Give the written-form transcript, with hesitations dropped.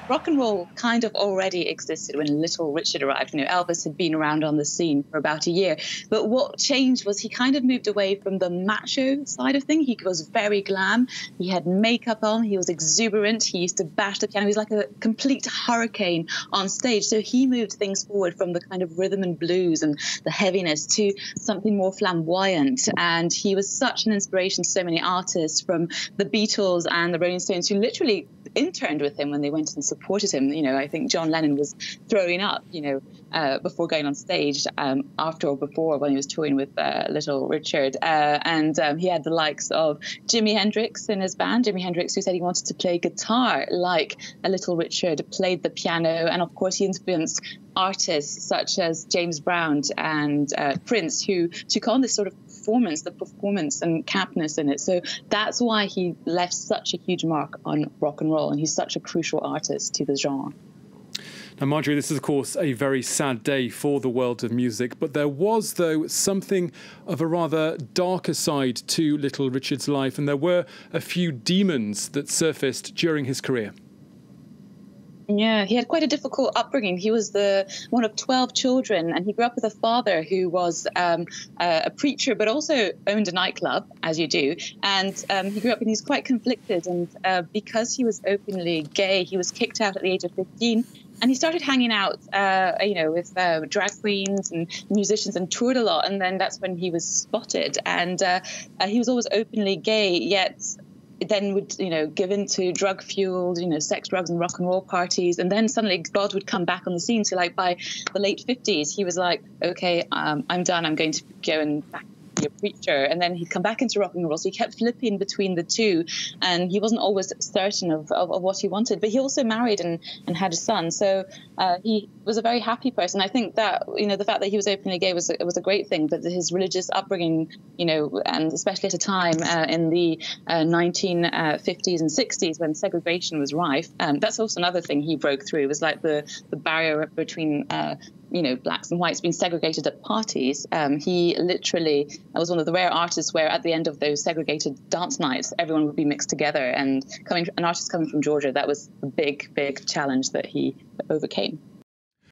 rock and roll kind of already existed when Little Richard arrived. Elvis had been around on the scene for about a year. But what changed was he kind of moved away from the macho side of things. He was very glam. He had makeup on. He was exuberant. He used to bash the piano. He was like a complete hurricane on stage. So he moved things forward from the kind of rhythm and blues and the heaviness to something more flamboyant. And he was such an inspiration to so many artists, from the Beatles and the Rolling Stones, who literally interned with him when they went and supported him. I think John Lennon was throwing up, before going on stage, after or before, when he was touring with Little Richard. And he had the likes of Jimi Hendrix in his band. Jimi Hendrix, who said he wanted to play guitar like a Little Richard, played the piano. And of course, he influenced artists such as James Brown and Prince, who took on this sort of the performance and campness in it. So that's why he left such a huge mark on rock and roll, and he's such a crucial artist to the genre. Now, Marjorie, this is, of course, a very sad day for the world of music, but there was, though, something of a rather darker side to Little Richard's life, and there were a few demons that surfaced during his career. Yeah, he had quite a difficult upbringing. He was one of 12 children, and he grew up with a father who was a preacher, but also owned a nightclub, as you do. And he grew up and he's quite conflicted. And because he was openly gay, he was kicked out at the age of 15. And he started hanging out, with drag queens and musicians, and toured a lot. And then that's when he was spotted. And he was always openly gay, yet then would, give in to drug-fueled, sex, drugs and rock and roll parties. And then suddenly God would come back on the scene. So like by the late 50s, he was like, okay, I'm done. I'm going to go and back be a preacher. And then he'd come back into rock and roll. So he kept flipping between the two. And he wasn't always certain of what he wanted. But he also married and had a son. So he was a very happy person. I think that, the fact that he was openly gay was a great thing. But his religious upbringing, and especially at a time in the 1950s and 60s when segregation was rife, that's also another thing he broke through. It was like the barrier between blacks and whites being segregated at parties. He literally was one of the rare artists where at the end of those segregated dance nights, everyone would be mixed together. And an artist coming from Georgia, that was a big, big challenge that he overcame.